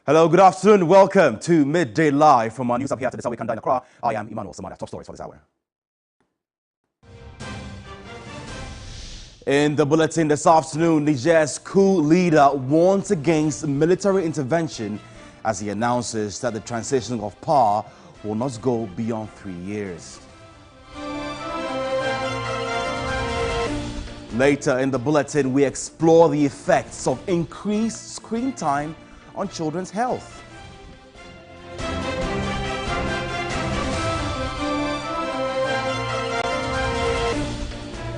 Hello, good afternoon. Welcome to Midday Live from our news up here to the South Kanda in Accra. I am Emmanuel Samada. Top stories for this hour. In the bulletin this afternoon, Niger's coup leader warns against military intervention as he announces that the transition of power will not go beyond 3 years. Later in the bulletin, we explore the effects of increased screen time on children's health.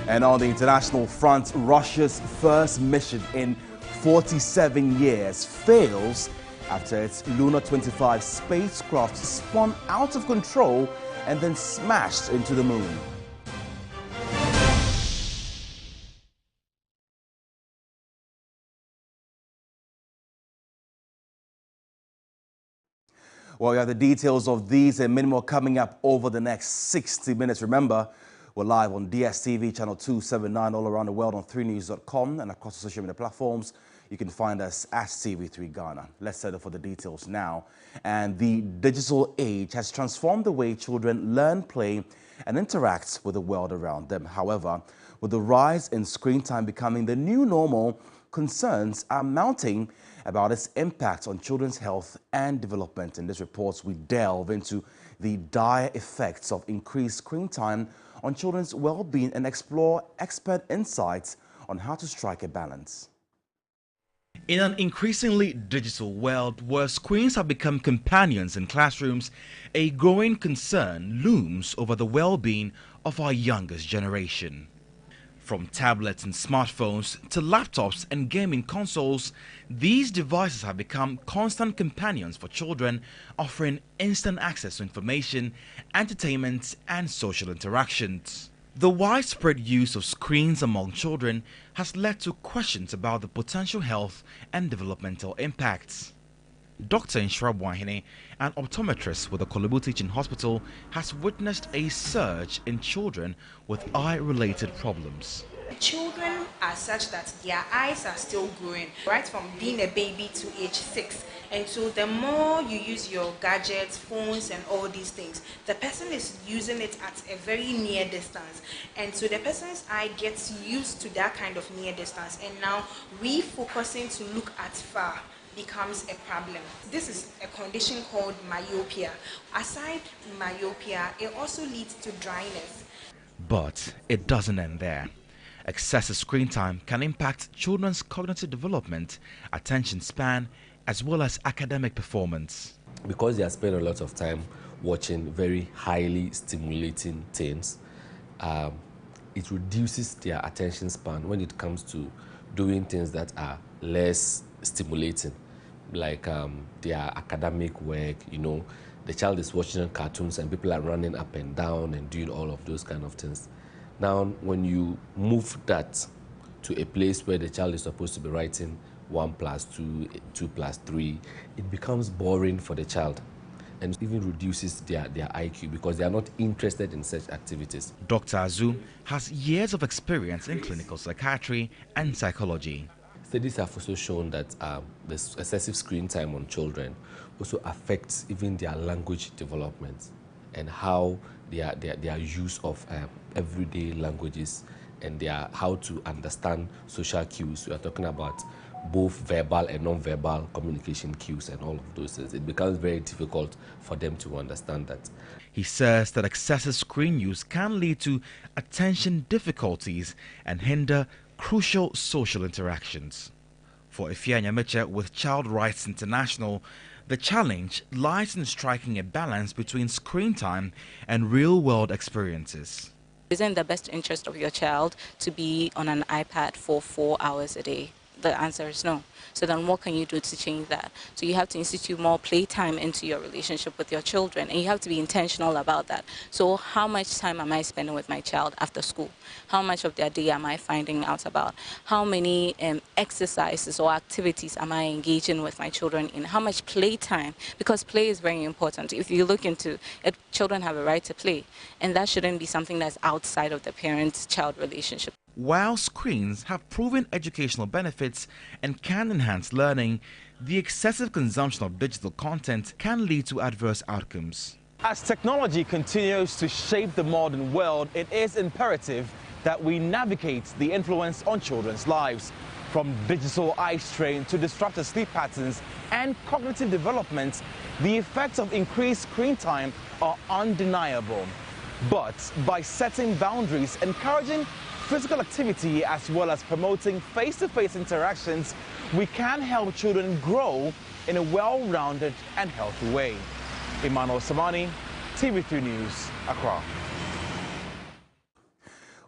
And on the international front, Russia's first mission in 47 years fails after its Luna 25 spacecraft spun out of control and then smashed into the moon. Well, we have the details of these and many more coming up over the next 60 minutes. Remember, we're live on DSTV channel 279 all around the world on 3news.com and across the social media platforms. You can find us at TV3 Ghana. Let's settle for the details now. And the digital age has transformed the way children learn, play, and interact with the world around them. However, with the rise in screen time becoming the new normal, concerns are mounting about its impact on children's health and development. In this report, we delve into the dire effects of increased screen time on children's well-being and explore expert insights on how to strike a balance. In an increasingly digital world where screens have become companions in classrooms, a growing concern looms over the well-being of our youngest generation. From tablets and smartphones to laptops and gaming consoles, these devices have become constant companions for children, offering instant access to information, entertainment, and social interactions. The widespread use of screens among children has led to questions about the potential health and developmental impacts. Dr. Nshra Bwahine, an optometrist with the Korle Bu Teaching Hospital, has witnessed a surge in children with eye-related problems. Children are such that their eyes are still growing, right from being a baby to age 6. And so the more you use your gadgets, phones, and all these things, the person is using it at a very near distance. And so the person's eye gets used to that kind of near distance. And now refocusing to look at far becomes a problem. This is a condition called myopia. Aside myopia, it also leads to dryness. But it doesn't end there. Excessive screen time can impact children's cognitive development, attention span, as well as academic performance. Because they are spending a lot of time watching very highly stimulating things, it reduces their attention span when it comes to doing things that are less stimulating, like their academic work. You know, the child is watching cartoons and people are running up and down and doing all of those kind of things. Now, when you move that to a place where the child is supposed to be writing 1 plus 2, 2 plus 3, it becomes boring for the child and even reduces their IQ because they are not interested in such activities. Dr. Azu has years of experience in clinical psychiatry and psychology. Studies have also shown that this excessive screen time on children also affects even their language development and how their use of everyday languages and how to understand social cues. We are talking about both verbal and non-verbal communication cues and all of those things. It becomes very difficult for them to understand that. He says that excessive screen use can lead to attention difficulties and hinder crucial social interactions. For Ifeanyi Ameche with Child Rights International, the challenge lies in striking a balance between screen time and real-world experiences. Is it in the best interest of your child to be on an iPad for 4 hours a day? The answer is no. So then what can you do to change that? So you have to institute more playtime into your relationship with your children, and you have to be intentional about that. So how much time am I spending with my child after school? How much of their day am I finding out about? How many exercises or activities am I engaging with my children in? How much playtime? Because play is very important. If you look into it, children have a right to play, and that shouldn't be something that's outside of the parent-child relationship. While screens have proven educational benefits and can enhance learning, the excessive consumption of digital content can lead to adverse outcomes. As technology continues to shape the modern world, it is imperative that we navigate the influence on children's lives. From digital eye strain to disrupted sleep patterns and cognitive development, the effects of increased screen time are undeniable. But by setting boundaries, encouraging physical activity as well as promoting face-to-face interactions, we can help children grow in a well-rounded and healthy way. Emmanuel Samani, TV3 News, Accra.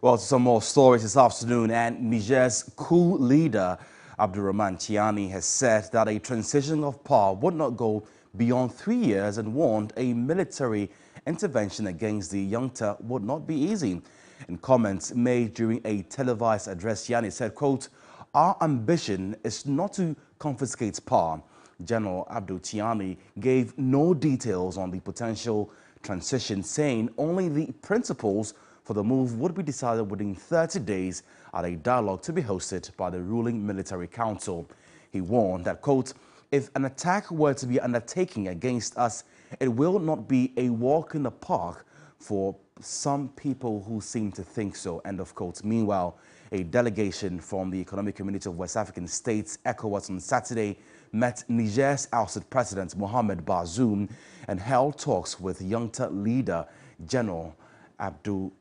Well, some more stories this afternoon, and Niger's coup leader, Abdurrahman Tiani, has said that a transition of power would not go beyond 3 years and warned a military intervention against the junta would not be easy. In comments made during a televised address, Tiani said, quote, "Our ambition is not to confiscate power." General Abdul Tiani gave no details on the potential transition, saying only the principles for the move would be decided within 30 days at a dialogue to be hosted by the ruling military council. He warned that, quote, "If an attack were to be undertaken against us, it will not be a walk in the park for some people who seem to think so," end of quote. Meanwhile, a delegation from the Economic Community of West African States, ECOWAS, on Saturday met Niger's ousted President Mohamed Bazoum and held talks with junta leader General Abdul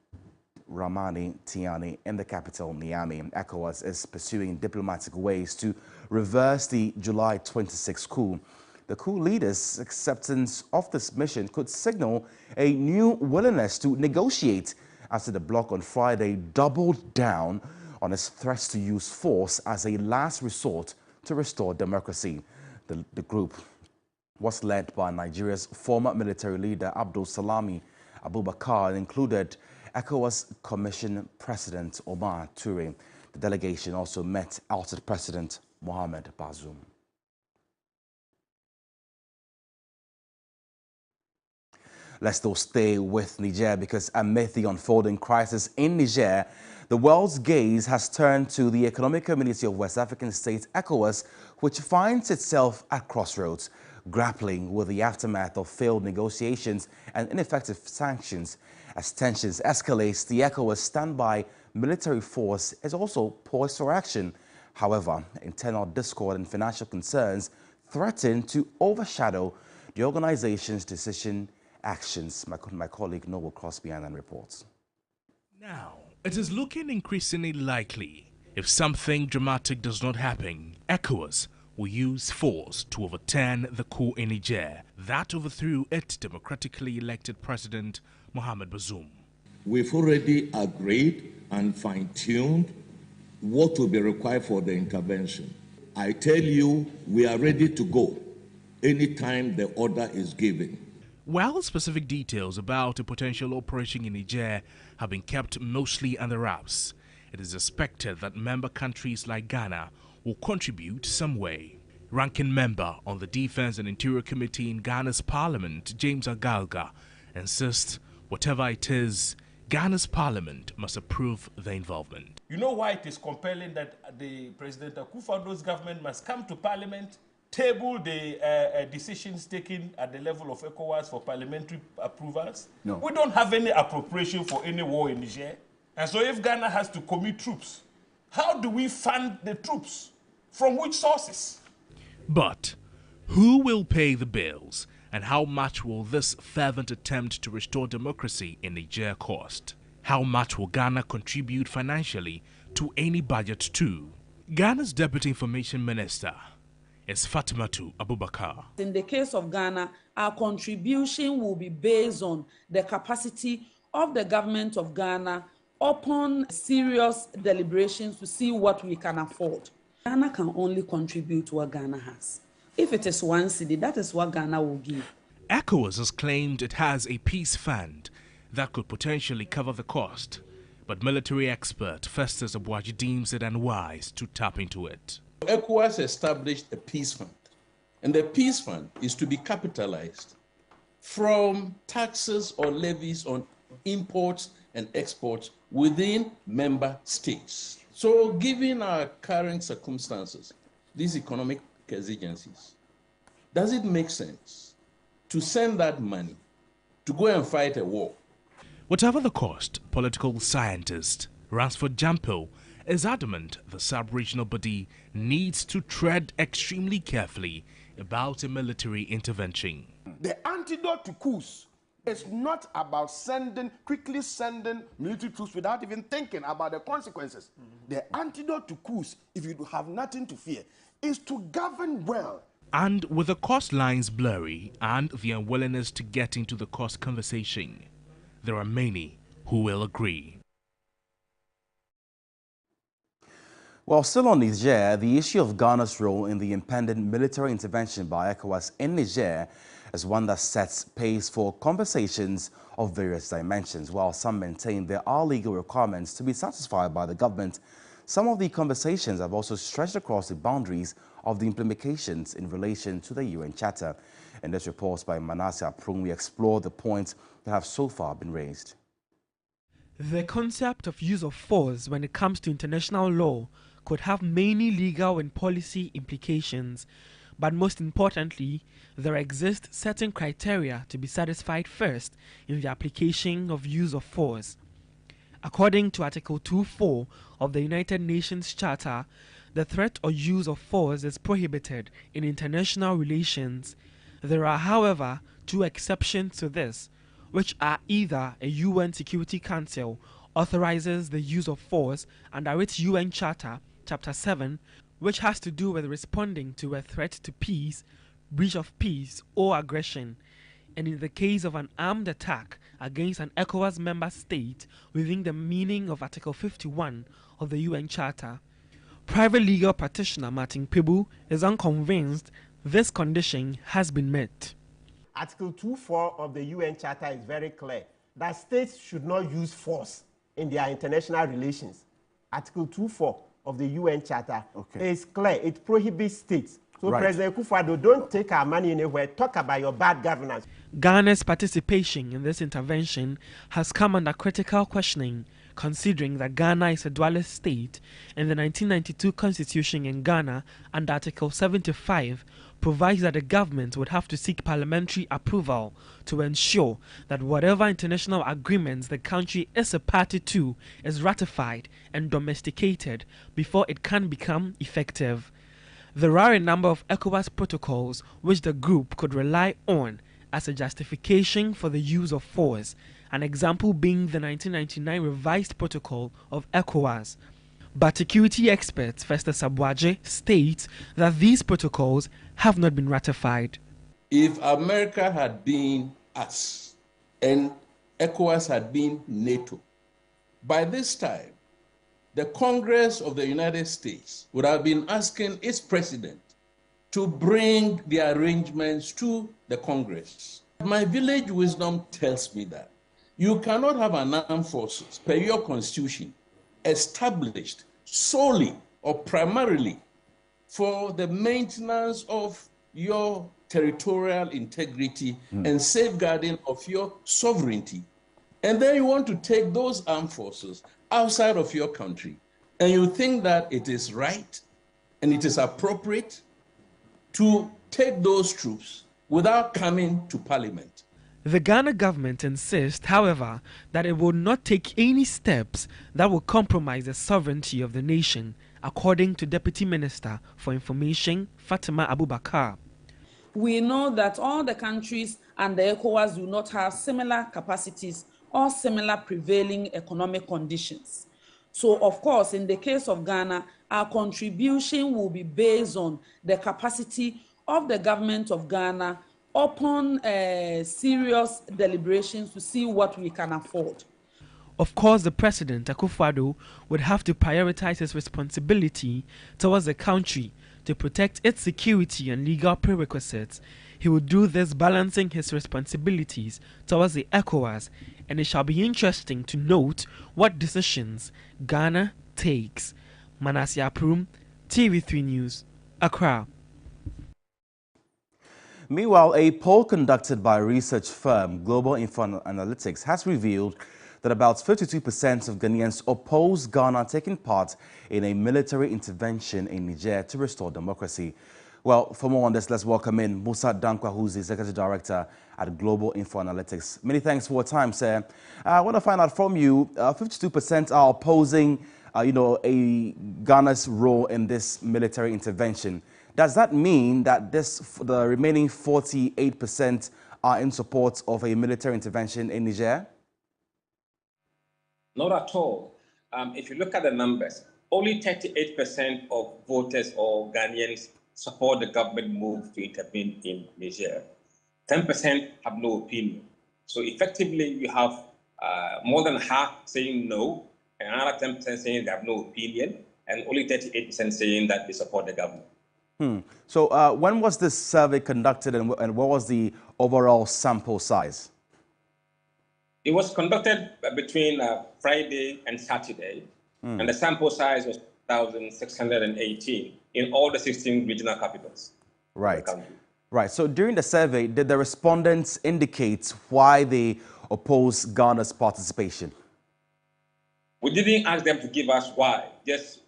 Rahmani Tiani in the capital, Niamey. ECOWAS is pursuing diplomatic ways to reverse the July 26 coup. The coup leader's acceptance of this mission could signal a new willingness to negotiate after the bloc on Friday doubled down on its threats to use force as a last resort to restore democracy. The group was led by Nigeria's former military leader Abdul Salami Abubakar and included ECOWAS Commission President Omar Toure. The delegation also met ousted President Mohamed Bazoum. Let's still stay with Niger because amid the unfolding crisis in Niger, the world's gaze has turned to the Economic Community of West African States, ECOWAS, which finds itself at crossroads, grappling with the aftermath of failed negotiations and ineffective sanctions. As tensions escalate, the ECOWAS standby military force is also poised for action. However, internal discord and financial concerns threaten to overshadow the organization's decision actions. My colleague Noel Crosby and reports. Now, it is looking increasingly likely if something dramatic does not happen, ECOWAS will use force to overturn the coup in Niger that overthrew its democratically elected president Mohamed Bazoum. We've already agreed and fine-tuned what will be required for the intervention. I tell you, we are ready to go anytime the order is given. While specific details about a potential operation in Niger have been kept mostly under wraps, it is expected that member countries like Ghana will contribute some way. Ranking member on the Defense and Interior Committee in Ghana's Parliament, James Agalga, insists whatever it is, Ghana's Parliament must approve the involvement. You know why it is compelling that the President Akufo-Addo's government must come to Parliament, table the decisions taken at the level of ECOWAS for parliamentary approvals? No. We don't have any appropriation for any war in Niger. And so if Ghana has to commit troops, how do we fund the troops? From which sources? But who will pay the bills, and how much will this fervent attempt to restore democracy in Niger cost? How much will Ghana contribute financially to any budget too? Ghana's Deputy Information Minister is Fatimatu Abubakar. In the case of Ghana, our contribution will be based on the capacity of the government of Ghana upon serious deliberations to see what we can afford. Ghana can only contribute what Ghana has. If it is 1 cedi, that is what Ghana will give. ECOWAS has claimed it has a peace fund that could potentially cover the cost, but military expert Festus Abuaji deems it unwise to tap into it. ECOWAS established a peace fund, and the peace fund is to be capitalized from taxes or levies on imports and exports within member states. So given our current circumstances, these economic exigencies, does it make sense to send that money to go and fight a war? Whatever the cost, political scientist Ransford Jampo is adamant the sub-regional body needs to tread extremely carefully about a military intervention. The antidote to coups is not about quickly sending military troops without even thinking about the consequences. The antidote to coups, if you have nothing to fear, is to govern well. And with the cost lines blurry and the unwillingness to get into the cost conversation, there are many who will agree. Well, still on Niger, the issue of Ghana's role in the impending military intervention by ECOWAS in Niger is one that sets pace for conversations of various dimensions. While some maintain there are legal requirements to be satisfied by the government, some of the conversations have also stretched across the boundaries of the implications in relation to the UN Charter. In this report by Manasseh Aprum, we explore the points that have so far been raised. The concept of use of force when it comes to international law could have many legal and policy implications, but most importantly, there exist certain criteria to be satisfied first in the application of use of force. According to Article 2.4 of the United Nations Charter, the threat or use of force is prohibited in international relations. There are, however, two exceptions to this, which are either a UN Security Council authorizes the use of force under its UN Charter, Chapter 7, which has to do with responding to a threat to peace, breach of peace, or aggression, and in the case of an armed attack against an ECOWAS member state within the meaning of Article 51 of the UN Charter. Private legal practitioner Martin Pebu is unconvinced this condition has been met. Article 2.4 of the UN Charter is very clear that states should not use force in their international relations. Article 2.4 of the UN Charter is clear. It prohibits states. So President Akufo-Addo, don't take our money anywhere. Talk about your bad governance. Ghana's participation in this intervention has come under critical questioning, considering that Ghana is a dualist state and the 1992 Constitution in Ghana under Article 75 provides that the government would have to seek parliamentary approval to ensure that whatever international agreements the country is a party to is ratified and domesticated before it can become effective. There are a number of ECOWAS protocols which the group could rely on as a justification for the use of force, an example being the 1999 revised protocol of ECOWAS. But security expert Festus Abuaje states that these protocols have not been ratified. If America had been us and ECOWAS had been NATO, by this time, the Congress of the United States would have been asking its president to bring the arrangements to the Congress. My village wisdom tells me that you cannot have an armed forces per your constitution established solely or primarily for the maintenance of your territorial integrity and safeguarding of your sovereignty. And then you want to take those armed forces outside of your country, and you think that it is right and it is appropriate to take those troops without coming to parliament. The Ghana government insists, however, that it will not take any steps that will compromise the sovereignty of the nation, according to Deputy Minister for Information Fatima Abubakar. We know that all the countries and the ECOWAS do not have similar capacities or similar prevailing economic conditions. So, of course, in the case of Ghana, our contribution will be based on the capacity of the government of Ghana upon serious deliberations to see what we can afford. Of course, the President, Akufo-Addo, would have to prioritize his responsibility towards the country to protect its security and legal prerequisites. He will do this balancing his responsibilities towards the ECOWAS, and it shall be interesting to note what decisions Ghana takes. Manasseh Aprum, TV3 News, Accra. Meanwhile, a poll conducted by research firm Global Info Analytics has revealed that about 52% of Ghanaians oppose Ghana taking part in a military intervention in Niger to restore democracy. Well, for more on this, let's welcome in Musa Dankwa, who's the Executive Director at Global Info Analytics. Many thanks for your time, sir. I want to find out from you, 52% are opposing, Ghana's role in this military intervention. Does that mean that the remaining 48% are in support of a military intervention in Niger? Not at all. If you look at the numbers, only 38% of voters or Ghanaians support the government move to intervene in Niger. 10% have no opinion. So effectively, you have more than half saying no, and another 10% saying they have no opinion, and only 38% saying that they support the government. So when was this survey conducted, and what was the overall sample size? It was conducted between Friday and Saturday, and the sample size was 1,618 in all the 16 regional capitals. Right. Right. So during the survey, did the respondents indicate why they oppose Ghana's participation? We didn't ask them to give us why, just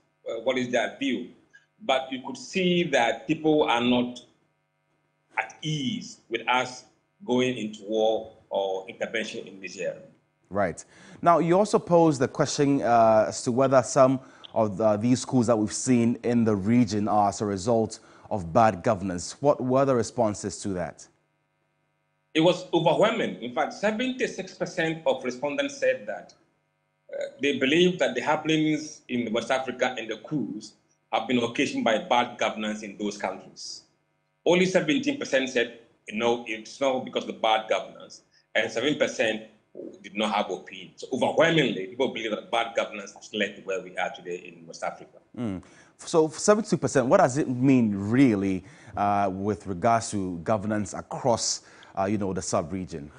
what is their view. But you could see that people are not at ease with us going into war or intervention in Niger. Right. Now, you also posed the question as to whether some of these schools that we've seen in the region are as a result of bad governance. What were the responses to that? It was overwhelming. In fact, 76% of respondents said that they believe that the happenings in West Africa and the coups have been occasioned by bad governance in those countries. Only 17% said, no, it's not because of the bad governance, and 7% did not have opinion. So overwhelmingly, people believe that bad governance has led to where we are today in West Africa. So 72%, what does it mean really with regards to governance across, the sub-region?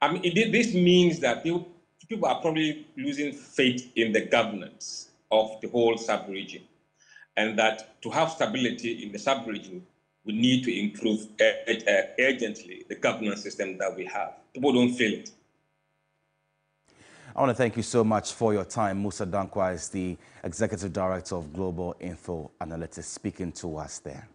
I mean, this means that people are probably losing faith in the governance of the whole sub-region, and that to have stability in the sub-region, we need to improve urgently the governance system that we have. People don't feel it. I want to thank you so much for your time. Musa Dankwa is the Executive Director of Global Info Analytics, speaking to us there.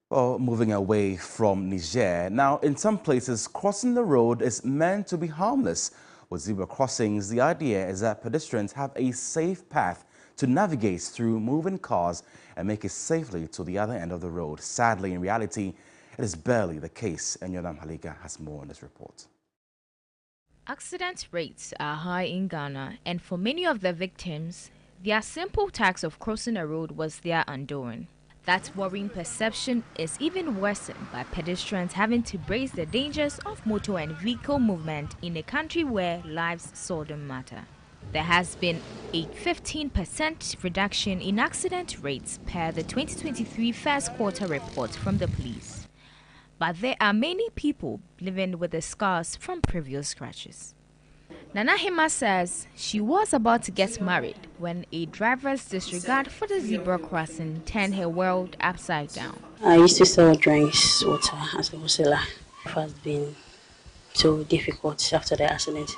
Well, moving away from Niger, now in some places, crossing the road is meant to be harmless. With zebra crossings, the idea is that pedestrians have a safe path to navigate through moving cars and make it safely to the other end of the road. Sadly, in reality, it is barely the case. And Yonam Halika has more on this report. Accident rates are high in Ghana, and for many of the victims, their simple task of crossing a road was their undoing. That worrying perception is even worsened by pedestrians having to brace the dangers of motor and vehicle movement in a country where lives seldom matter. There has been a 15% reduction in accident rates per the 2023 first quarter report from the police. But there are many people living with the scars from previous crashes. Nana Hima says she was about to get married when a driver's disregard for the zebra crossing turned her world upside down. I used to sell drinks water as a wholesaler. It has been so difficult after the accident.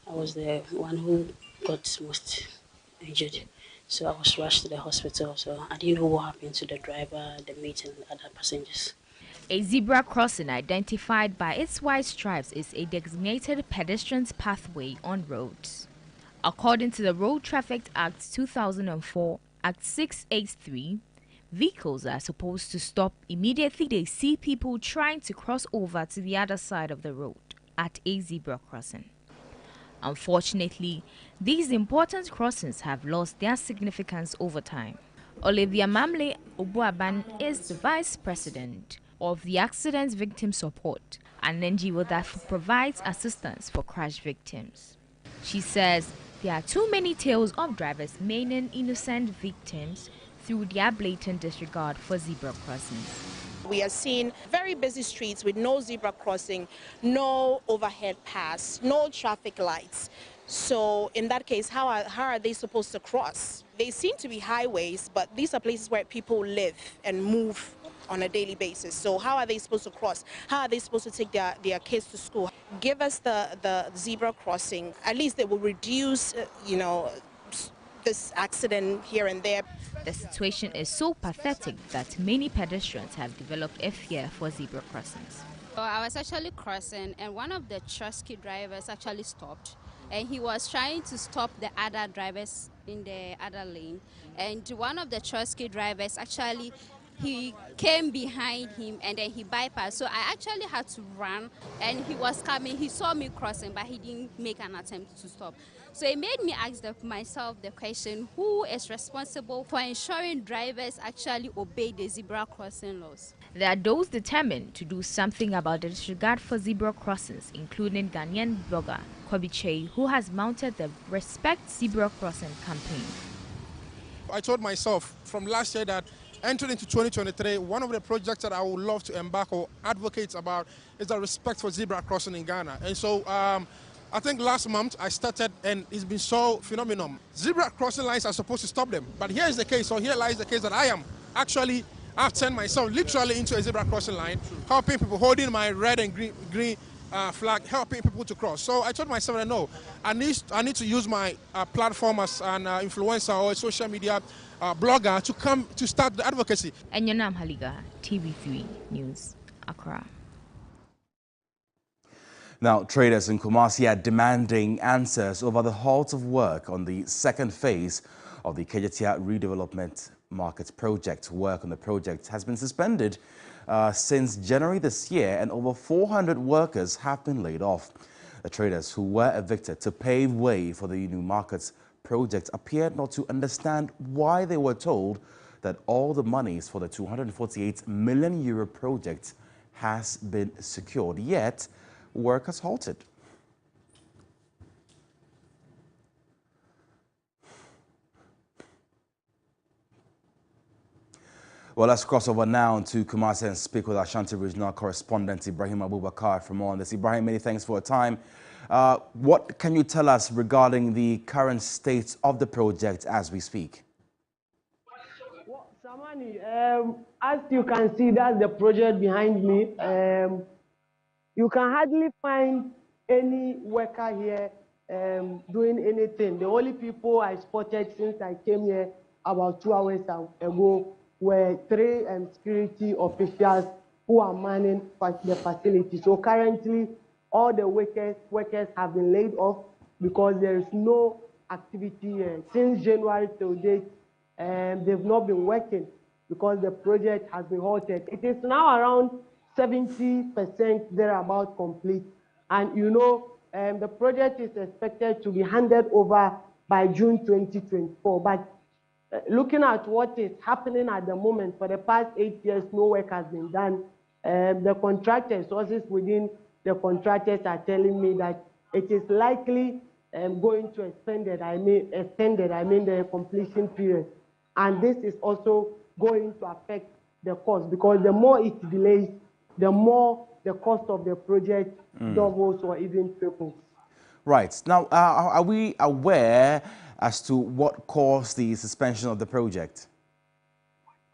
I was the one who got most injured. So I was rushed to the hospital. So I didn't know what happened to the driver, the mate, and other passengers. A zebra crossing identified by its white stripes is a designated pedestrians pathway on roads. According to the Road Traffic Act 2004, Act 683, vehicles are supposed to stop immediately they see people trying to cross over to the other side of the road at a zebra crossing. Unfortunately, these important crossings have lost their significance over time. Olivia Mamle Obuaban is the Vice President of the Accident Victim Support, an NGO that provides assistance for crash victims. She says there are too many tales of drivers maiming innocent victims through their blatant disregard for zebra crossings. We are seeing very busy streets with no zebra crossing, no overhead pass, no traffic lights. So in that case, how are they supposed to cross? They seem to be highways, but these are places where people live and move on a daily basis. So how are they supposed to cross? How are they supposed to take their kids to school? give us the zebra crossing, at least they will reduce, this accident here and there. The situation is so pathetic that many pedestrians have developed a fear for zebra crossings. So I was actually crossing, and one of the Trusky drivers actually stopped, and he was trying to stop the other drivers in the other lane. And one of the Trusky drivers actually, he came behind him and then he bypassed. So I actually had to run, and he was coming. He saw me crossing, but he didn't make an attempt to stop. So it made me ask myself the question, who is responsible for ensuring drivers actually obey the zebra crossing laws? There are those determined to do something about the disregard for zebra crossings, including Ghanaian blogger Kobi Che, who has mounted the Respect Zebra Crossing campaign. I told myself from last year that entering into 2023, one of the projects that I would love to embark or advocate about is the respect for zebra crossing in Ghana. And so I think last month I started, and it's been so phenomenal. Zebra crossing lines are supposed to stop them, but here is the case, or here lies the case that I've turned myself literally into a zebra crossing line, helping people, holding my red and green flag, helping people to cross. So I told myself that no, I need to use my platform as an influencer or a social media blogger to come to start the advocacy. Enyonam Haliga, TV3 News, Accra. Now, traders in Kumasi are demanding answers over the halt of work on the second phase of the Kejetia Redevelopment Market Project. Work on the project has been suspended since January this year, and over 400 workers have been laid off. The traders who were evicted to pave way for the new markets project appeared not to understand why they were told that all the monies for the 248 million euro project has been secured, yet work has halted. Well, let's cross over now to Kumasi and speak with Ashanti Regional Correspondent Ibrahim Abubakar for more on this. Ibrahim, many thanks for your time. What can you tell us regarding the current state of the project as we speak? Well, Samani, as you can see, that's the project behind me. You can hardly find any worker here doing anything. The only people I spotted since I came here about 2 hours ago were 3 security officials who are manning the facility. So currently, all the workers have been laid off because there is no activity here. Since January till date, they've not been working because the project has been halted. It is now around 70% thereabout complete. And the project is expected to be handed over by June 2024. But looking at what is happening at the moment, for the past 8 years, no work has been done. The contractors, sources within the contractors are telling me that it is likely going to extend the completion period. And this is also going to affect the cost, because the more it delays, the more the cost of the project doubles or even triples. Right. Now, are we aware as to what caused the suspension of the project?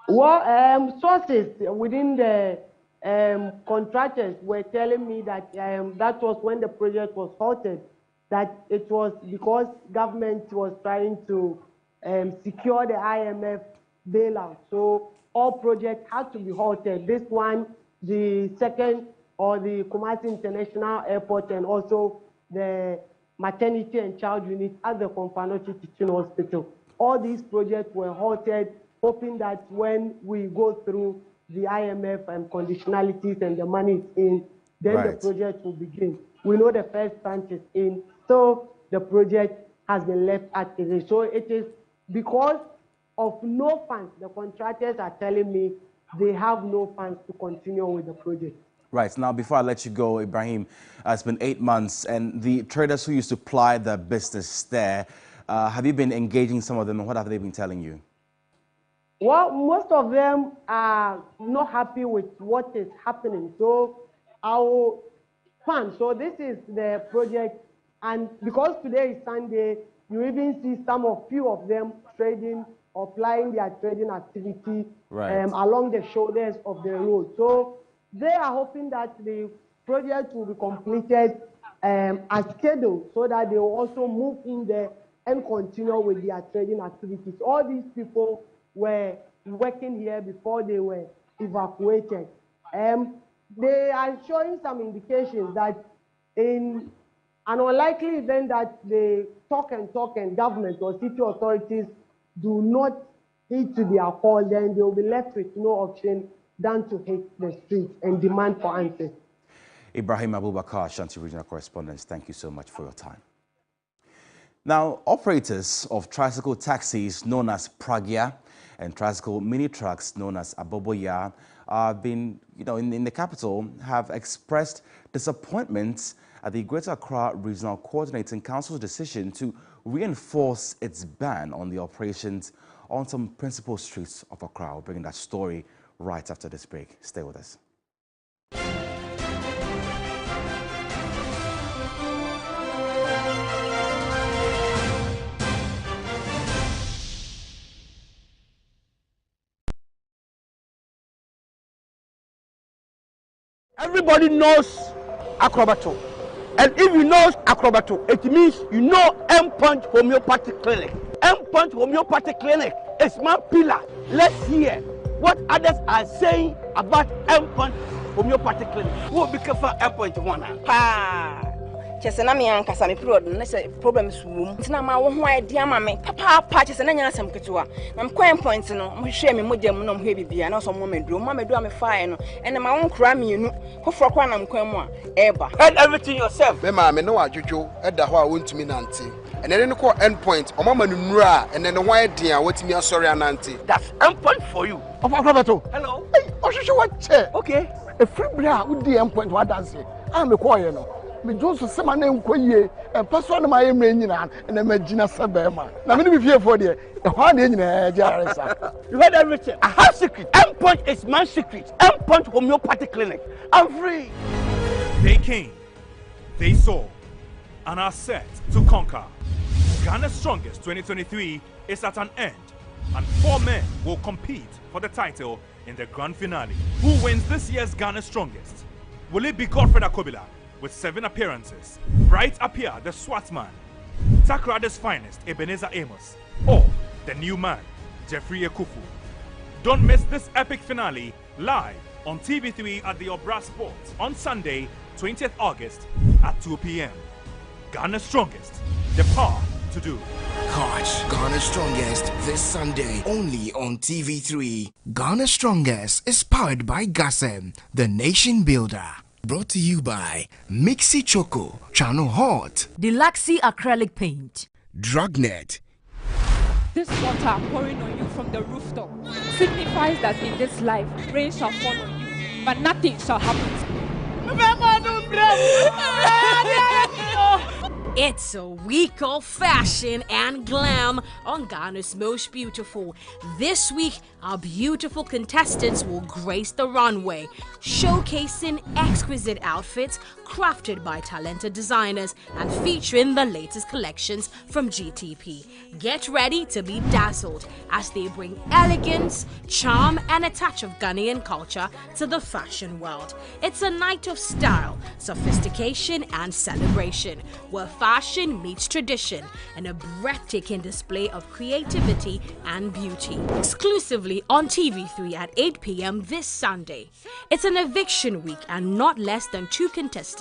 Well, sources within the contractors were telling me that that was when the project was halted, that it was because government was trying to secure the IMF bailout. So all projects had to be halted. This one, the second, or the Kumasi International Airport, and also the maternity and child unit at the Komfanochi Teaching Hospital. All these projects were halted, hoping that when we go through the IMF and conditionalities and the money is in, then the project will begin. We know the first tranche is in, so the project has been left at it. So it is because of no funds. The contractors are telling me they have no funds to continue with the project. Right. Now, before I let you go, Ibrahim, it's been 8 months, and the traders who used to ply their business there, have you been engaging some of them, and what have they been telling you? Well, most of them are not happy with what is happening. So our fund, so this is the project, and because today is Sunday, you even see few of them trading or plying their trading activity along the shoulders of the road. So they are hoping that the project will be completed as scheduled so that they will also move in there and continue with their trading activities. All these people were working here before they were evacuated. They are showing some indications that in an unlikely event that the talk and government or city authorities do not heed to their call, then they will be left with no option than to hit the streets and demand for answers. Ibrahim Abubakar, Ashanti Regional Correspondent, thank you so much for your time. Now, operators of tricycle taxis known as Pragya and tricycle mini trucks known as Aboboya have been, in the capital, have expressed disappointment at the Greater Accra Regional Coordinating Council's decision to reinforce its ban on the operations on some principal streets of Accra. We'll bring that story right after this break. Stay with us. Everybody knows Acrobato. And if you know Acrobato, it means you know M-Punch Homeopathic Clinic. M-Punch Homeopathic Clinic is my pillar. Let's hear what others are saying about M-Punch Homeopathic Clinic. Who will be careful M-Punch one? Chese na me ankasa me period na se problems wom ntina ma wo ho idea ma me papa chese na nya asem ketewa na me coin point no mo hwe me modam no mo hwe bibia na so mo meduro me fire no ene ma won kura mienu kofro kwa na mkwan mu a eba head everything yourself me ma me no adwodwo eda ho a wontumi nante ene ne ko end point o mama nuru a ene ne ho idea watimi asori anante. That's end point for you of Acrobato. Hello hey ohwehwe what che okay a free bra wo di end point what dance am me call you no me Johnson sema na enkoyie e person na my mre nyina na magina sebema na me be fie for there e ho na nyina jaresa. You heard everything. I have secret. M-Punch is my secret. M-Punch Homeopathic Clinic. I'm free. They came, they saw, and are set to conquer. Ghana's Strongest 2023 is at an end, and 4 men will compete for the title in the grand finale. Who wins this year's Ghana's Strongest? Will it be Godfred Akobila with 7 appearances, Bright Appiah, the SWAT man, Takrada's finest, Ebenezer Amos, or the new man, Jeffrey Ekufu? Don't miss this epic finale live on TV3 at the Obra Sports on Sunday, 20th August at 2 p.m. Ghana's Strongest, the power to do. Catch Ghana's Strongest this Sunday only on TV3. Ghana's Strongest is powered by Gasem, the nation builder. Brought to you by Mixi Choco, Channel Hot, Deluxy Acrylic Paint, Dragnet. This water pouring on you from the rooftop signifies that in this life rain shall fall on you, but nothing shall happen to you. It's a week of fashion and glam on Ghana's Most Beautiful. This week, our beautiful contestants will grace the runway, showcasing exquisite outfits crafted by talented designers and featuring the latest collections from GTP. Get ready to be dazzled as they bring elegance, charm, and a touch of Ghanaian culture to the fashion world. It's a night of style, sophistication, and celebration, where fashion meets tradition and a breathtaking display of creativity and beauty. Exclusively on TV3 at 8 p.m. this Sunday. It's an eviction week and not less than 2 contestants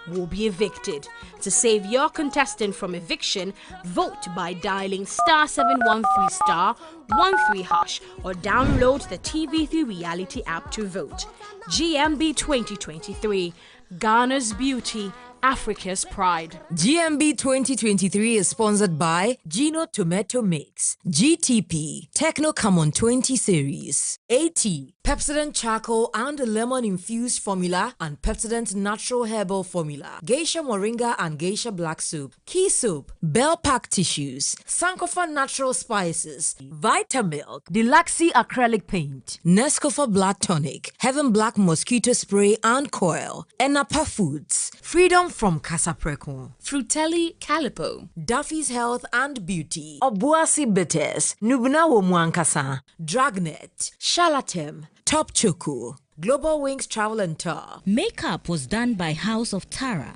will be evicted. To save your contestant from eviction, vote by dialing *713*13# or download the TV3 reality app to vote. GMB 2023, Ghana's beauty, Africa's pride. GMB 2023 is sponsored by Gino Tomato Mix, GTP, Techno Camon 20 series, AT, Pepsodent Charcoal and Lemon Infused Formula and Pepsodent Natural Herbal Formula, Geisha Moringa and Geisha Black Soup, Key Soap, Bell Pack Tissues, Sankofa Natural Spices, Vitamilk, Deluxy Acrylic Paint, Nescofa Blood Tonic, Heaven Black Mosquito Spray and Coil, Enapa Foods, Freedom from Casapreco, Frutelli Calipo, Duffy's Health and Beauty, Obuasi Bitters, Nubuna Womwankasa, Dragnet, Shalatem, Top Choco, Global Wings Travel and Tour. Makeup was done by House of Tara.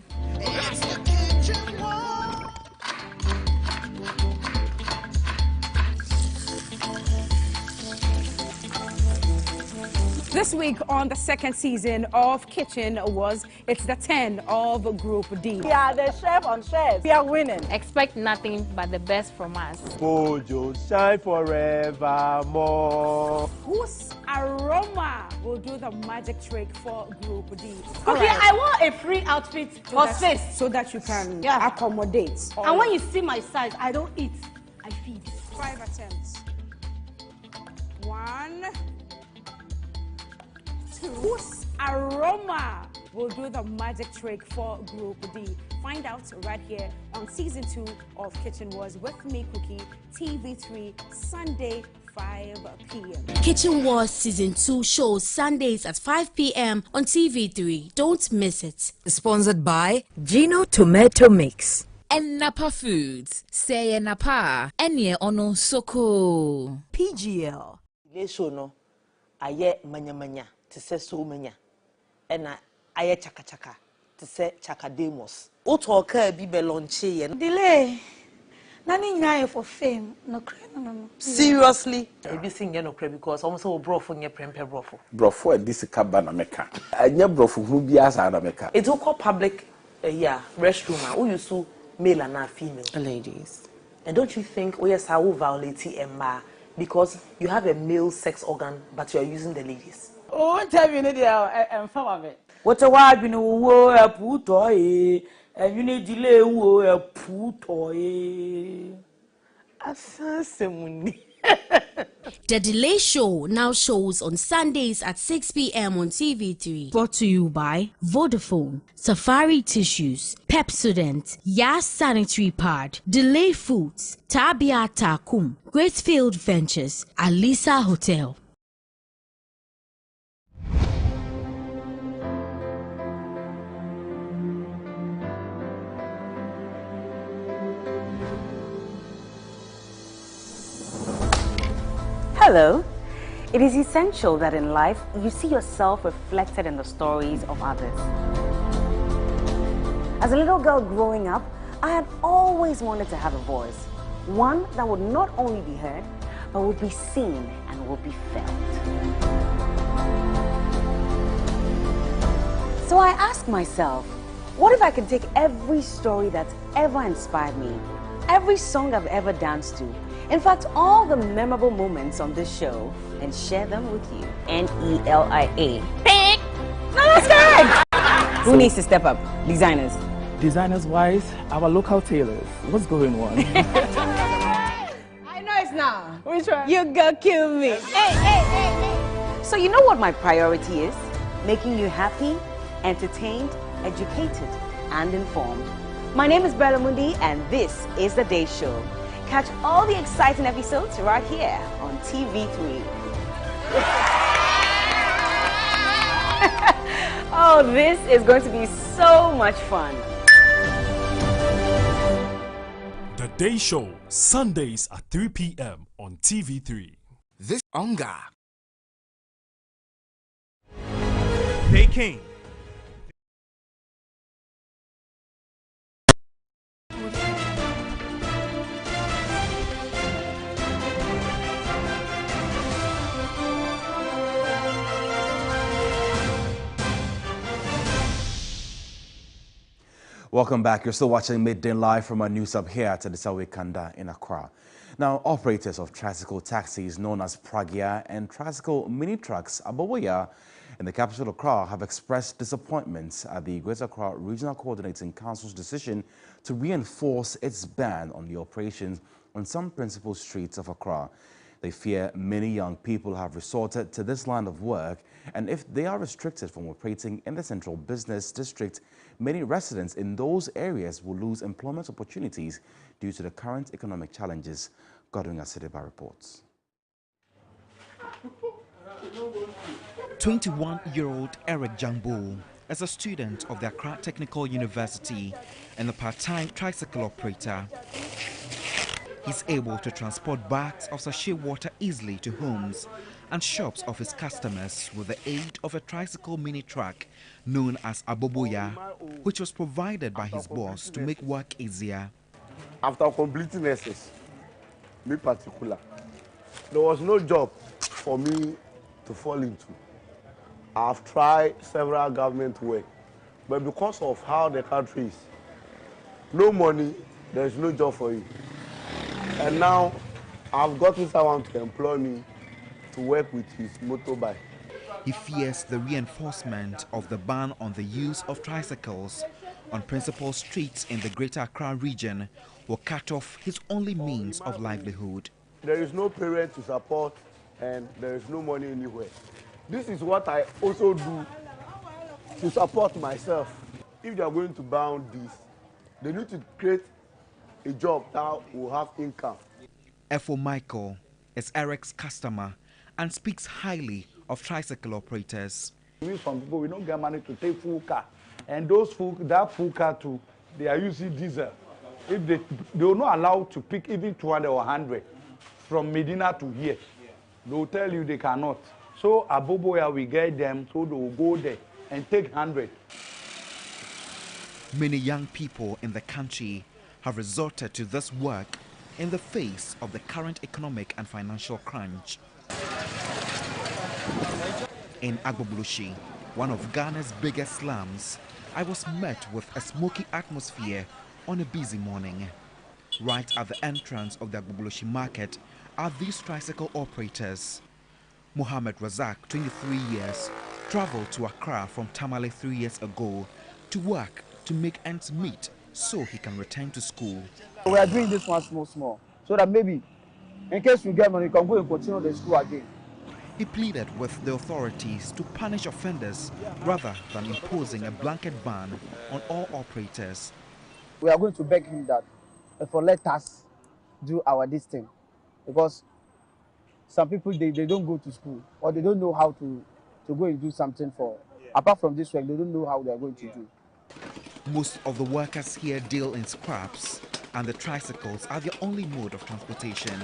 This week on the second season of Kitchen Wars, it's the 10 of Group D. We are the chef on chefs. We are winning. Expect nothing but the best from us. Mojo shine forevermore. Whose aroma will do the magic trick for Group D? Okay, I want a free outfit for sis. So that you can accommodate. And when you see my size, I don't eat, I feed. 5 attempts. 1, 2. Whose aroma will do the magic trick for Group D? Find out right here on season 2 of Kitchen Wars with me, Cookie, TV3, Sunday, 5 p.m. Kitchen Wars Season 2 shows Sundays at 5 p.m. on TV3. Don't miss it. Sponsored by Gino Tomato Mix. And Napa Foods. Say Napa. Enye ono soko. PGL. Lesho no, aye manya to say so manya. And aye chaka chaka to say chaka demos. Otoka bi belonche and delay. Nani nyaye for fame. No. Seriously? I be singing no because almost all brofo nye prempe brofo. Brofo and this cabana meka. Anya brofo who be as ana meka. It's all called public restroom. Who you so male and female Ladies. And don't you think yes I will violate Emma because you have a male sex organ but you are using the ladies? Oh, tell me and follow it. What a wild you know a put toy and you need delay a put toy. The Delay Show now shows on Sundays at 6 p.m. on TV3. Brought to you by Vodafone, Safari Tissues, Pepsodent, Yas Sanitary Pad, Delay Foods, Tabia Takum, Greatfield Ventures, Alisa Hotel. Hello. It is essential that in life you see yourself reflected in the stories of others. As a little girl growing up, I had always wanted to have a voice. One that would not only be heard, but would be seen and would be felt. So I asked myself, what if I could take every story that's ever inspired me, every song I've ever danced to, in fact, all the memorable moments on this show, and share them with you. NELIA. No, that's correct! Who needs to step up? Designers. Designers wise, our local tailors. What's going on? I know it's now. Which one? You go kill me. Hey. So you know what my priority is? Making you happy, entertained, educated, and informed. My name is Bella Mundi, and this is The Day Show. Catch all the exciting episodes right here on TV3. Oh, this is going to be so much fun. The Day Show, Sundays at 3 p.m. on TV3. This Onga. Peking. Welcome back. You're still watching Midday Live from our news hub here at the Sawe Kanda in Accra. Now, operators of tricycle taxis known as Pragya and tricycle mini trucks Abawoya in the capital Accra have expressed disappointment at the Greater Accra Regional Coordinating Council's decision to reinforce its ban on the operations on some principal streets of Accra. They fear many young people have resorted to this line of work, and if they are restricted from operating in the central business district, many residents in those areas will lose employment opportunities due to the current economic challenges. Godwin Asideba reports. 21-year-old Eric Jambo is a student of the Accra Technical University and a part-time tricycle operator. He's able to transport bags of sachet water easily to homes and shops of his customers with the aid of a tricycle mini truck known as Aboboya, which was provided by his boss to make work easier. After completing SS, me particular, there was no job for me to fall into. I've tried several government work, but because of how the country is, no money, there is no job for you. And now I've gotten someone to employ me to work with his motorbike. He fears the reinforcement of the ban on the use of tricycles on principal streets in the Greater Accra region will cut off his only means of livelihood. There is no parent to support and there is no money anywhere. This is what I also do to support myself. If they are going to ban this, they need to create a job that will have income. Efo Michael is Eric's customer and speaks highly of tricycle operators. Some people, we don't get money to take full car, and those that full car too, they are using diesel. If they are not allowed to pick even 200 or 100 from Medina to here, they will tell you they cannot. So Aboboya we get them, so they will go there and take 100. Many young people in the country have resorted to this work in the face of the current economic and financial crunch. In Agbogbloshie, one of Ghana's biggest slums, I was met with a smoky atmosphere on a busy morning. Right at the entrance of the Agbogbloshie market are these tricycle operators. Mohammed Razak, 23 years, traveled to Accra from Tamale 3 years ago to work to make ends meet so he can return to school. We are doing this one small, so that maybe in case we get money, you can go and continue the school again. He pleaded with the authorities to punish offenders rather than imposing a blanket ban on all operators. We are going to beg him that for let us do this thing, because some people they don't go to school or they don't know how to go and do something for. Apart from this work, they don't know how they are going to do. Most of the workers here deal in scraps, and the tricycles are their only mode of transportation.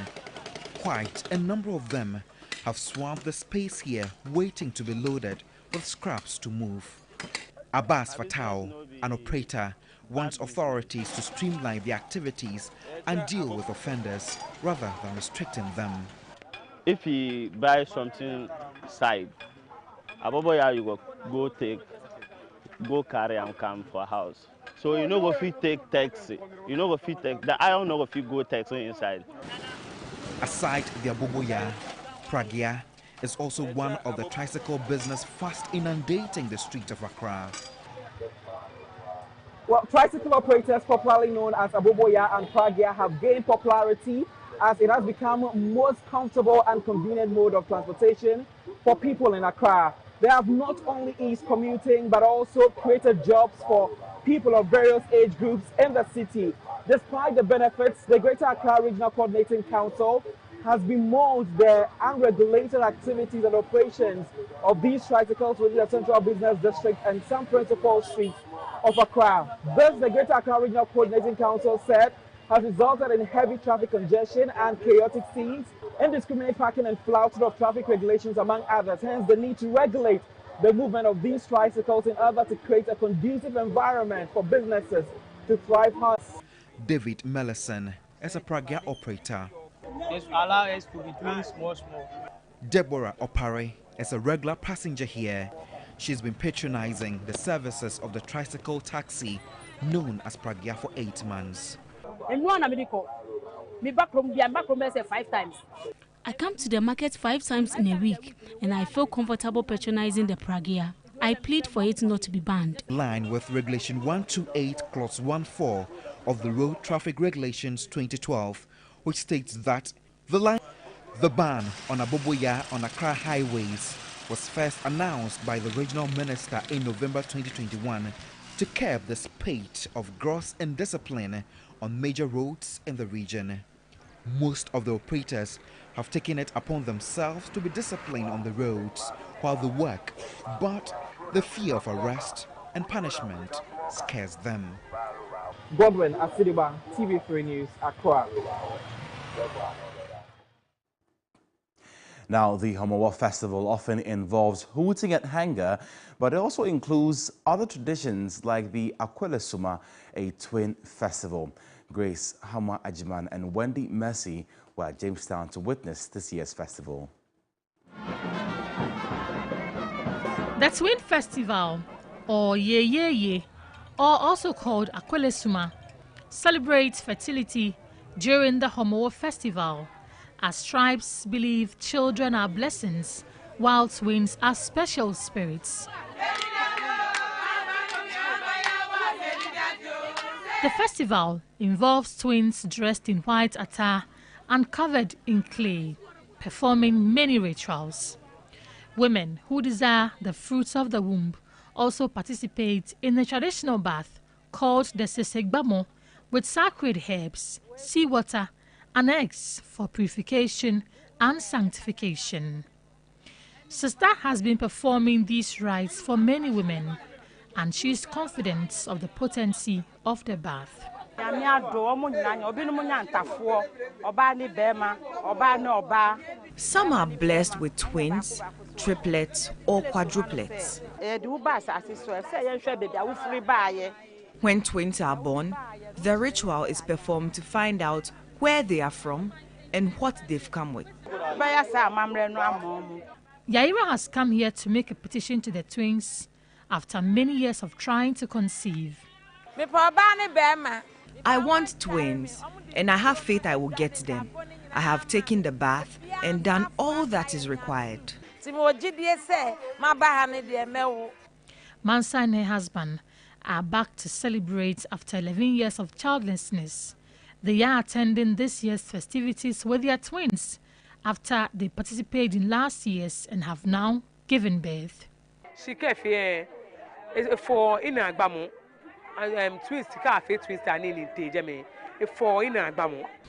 Quite a number of them have swamped the space here waiting to be loaded with scraps to move. Abbas Fatau, an operator, wants authorities to streamline the activities and deal with offenders rather than restricting them. If he buys something side, Aboboya you go carry and come for a house. So you know if you take taxi, you know if you take the iron know if you go taxi inside. Aside the Aboboya, Pragya is also one of the tricycle business fast inundating the streets of Accra. Well, tricycle operators, popularly known as Aboboya and Pragya, have gained popularity as it has become most comfortable and convenient mode of transportation for people in Accra. They have not only eased commuting but also created jobs for people of various age groups in the city. Despite the benefits, the Greater Accra Regional Coordinating Council has bemoaned the unregulated activities and operations of these tricycles within the Central Business District and some principal streets of Accra. This, the Greater Accra Regional Coordinating Council said, has resulted in heavy traffic congestion and chaotic scenes, indiscriminate parking and flouting of traffic regulations, among others. Hence, the need to regulate the movement of these tricycles in order to create a conducive environment for businesses to thrive hard. David Mellison is a Pragya operator. Just allow us to be doing small. Deborah Opare is a regular passenger here. She's been patronizing the services of the tricycle taxi known as Pragya for 8 months. I come to the market 5 times in a week and I feel comfortable patronizing the Pragya. I plead for it not to be banned. In line with Regulation 128 Clause 14 of the Road Traffic Regulations 2012, which states that the ban on Aboboya on Accra highways was first announced by the regional minister in November 2021 to curb the spate of gross indiscipline on major roads in the region. Most of the operators have taken it upon themselves to be disciplined on the roads while they work, but the fear of arrest and punishment scares them. Godwin Asidiba, TV3 News, Accra. Now, the Homowa Festival often involves hooting at Hanga, but it also includes other traditions like the Akwele Suma, a twin festival. Grace Hama Ajiman and Wendy Mercy were at Jamestown to witness this year's festival. The Twin Festival, or Ye Ye Ye, or also called Akwele Suma, celebrates fertility during the Homowa Festival, as tribes believe children are blessings, while twins are special spirits. The festival involves twins dressed in white attire and covered in clay, performing many rituals. Women who desire the fruits of the womb also participate in a traditional bath called the Sesegbamo, with sacred herbs, seawater, and eggs for purification and sanctification. Sister has been performing these rites for many women, and she is confident of the potency of the bath. Some are blessed with twins, triplets, or quadruplets. When twins are born, the ritual is performed to find out where they are from and what they've come with. Yaira has come here to make a petition to the twins after many years of trying to conceive. I want twins, and I have faith I will get them. I have taken the bath and done all that is required. Mansa and her husband are back to celebrate after 11 years of childlessness. They are attending this year's festivities with their twins after they participated in last year's and have now given birth. For in Agbamu, twins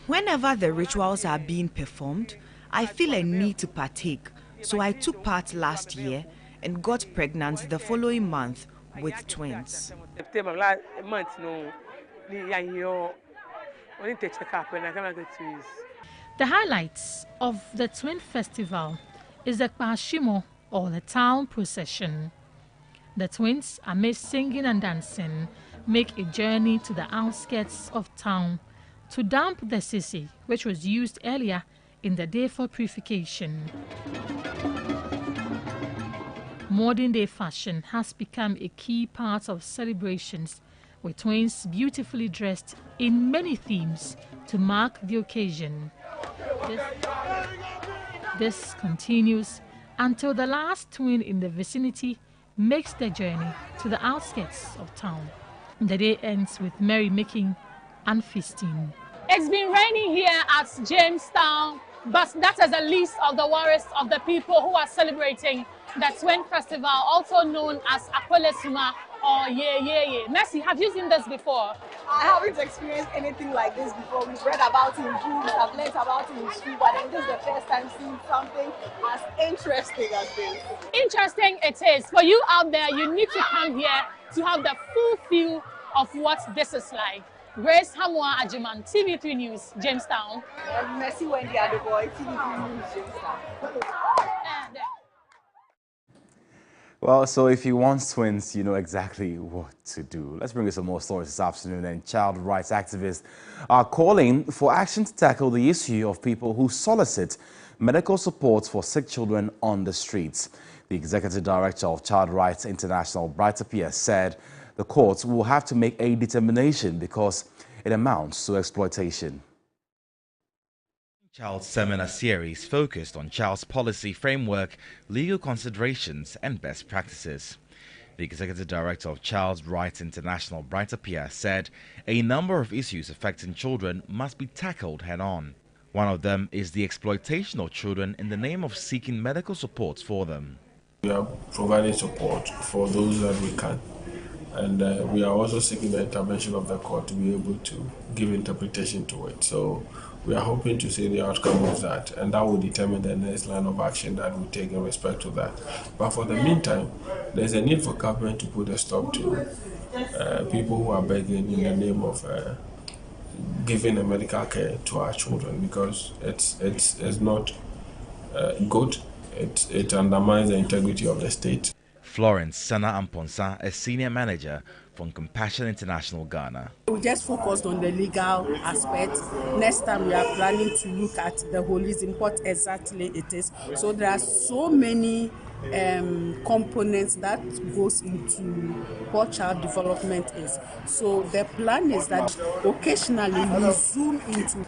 Whenever the rituals are being performed, I feel a need to partake, so I took part last year and got pregnant the following month with twins. The highlights of the Twin Festival is the Kpashimo, or the town procession. The twins, amid singing and dancing, make a journey to the outskirts of town to dump the sisi, which was used earlier in the day for purification. Modern day fashion has become a key part of celebrations, with twins beautifully dressed in many themes to mark the occasion. This continues until the last twin in the vicinity makes the journey to the outskirts of town. The day ends with merrymaking and feasting. It's been raining here at Jamestown, but that is a list of the worries of the people who are celebrating the Twin Festival, also known as Akwele Suma or Ye Ye Ye. Mercy, have you seen this before? I haven't experienced anything like this before. We've read about it in books, I've learned about it in school, but then this is the first time seeing something as interesting as this. Interesting it is. For you out there, you need to come here to have the full feel of what this is like. Grace Hamwa Ajiman, TV3 News, Jamestown. And Mercy Wendy Adoboy, TV3 News, Jamestown. Well, so if you want twins, you know exactly what to do. Let's bring you some more stories this afternoon. And child rights activists are calling for action to tackle the issue of people who solicit medical support for sick children on the streets. The executive director of Child Rights International, Brighter Pierce, said the courts will have to make a determination because it amounts to exploitation. Child Seminar Series focused on child's policy framework, legal considerations and best practices. The Executive Director of Child Rights International, Brighter Pierce, said a number of issues affecting children must be tackled head-on. One of them is the exploitation of children in the name of seeking medical support for them. We are providing support for those that we can, and we are also seeking the intervention of the court to be able to give interpretation to it. So we are hoping to see the outcome of that, and that will determine the next line of action that we take in respect to that. But for the meantime, there's a need for government to put a stop to people who are begging in the name of giving a medical care to our children, because it's not good. It undermines the integrity of the state. Florence Sana Amponsa, a senior manager from Compassion International Ghana. We just focused on the legal aspect. Next time we are planning to look at the holism, what exactly it is. So there are so many components that goes into what child development is. So the plan is that occasionally we zoom into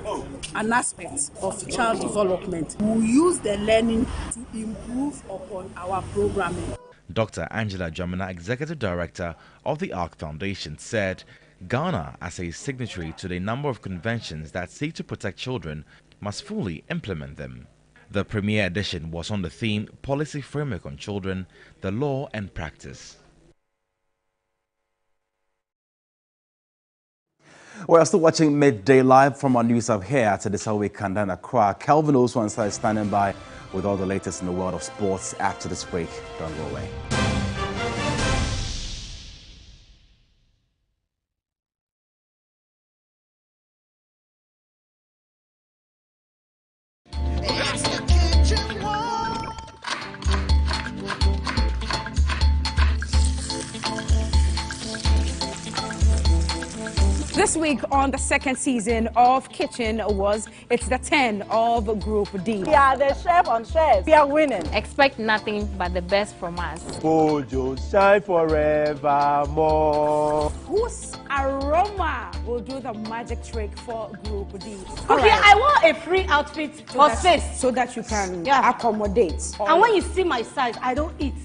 an aspect of child development. We use the learning to improve upon our programming. Dr. Angela Jamina, Executive Director of the ARC Foundation, said Ghana, as a signatory to the number of conventions that seek to protect children, must fully implement them. The premier edition was on the theme Policy Framework on Children, the Law and Practice. We're still watching Midday Live from our news hub here at Adisawe Kanda, Accra. Kelvin Oswan is standing by with all the latest in the world of sports after this break. Don't go away. This week on the second season of Kitchen it's the 10 of Group D. We are the chef on chefs. We are winning. Expect nothing but the best from us. Bojo shine forevermore. Whose aroma will do the magic trick for Group D? Okay, I want a free outfit for sis. So that you can accommodate. And when you see my size, I don't eat,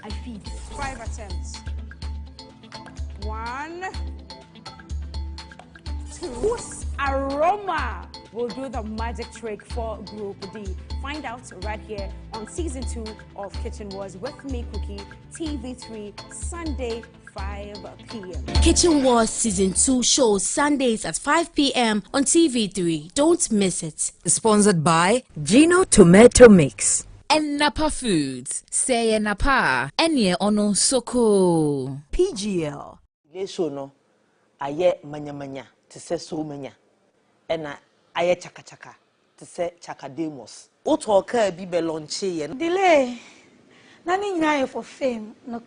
I feed. 5 attempts. 1, 2. Whose aroma will do the magic trick for Group D? Find out right here on season 2 of Kitchen Wars with me, Cookie, TV3, Sunday, 5 p.m. Kitchen Wars Season 2 shows Sundays at 5 p.m. on TV3. Don't miss it. Sponsored by Gino Tomato Mix. And Napa Foods. Say Napa. Enye ono soko. PGL. Lesho no, aye manya to say so manya. And aye chaka to say chakademos. Otoka bibe lonche. Delay. Nani nyaya for fame. No.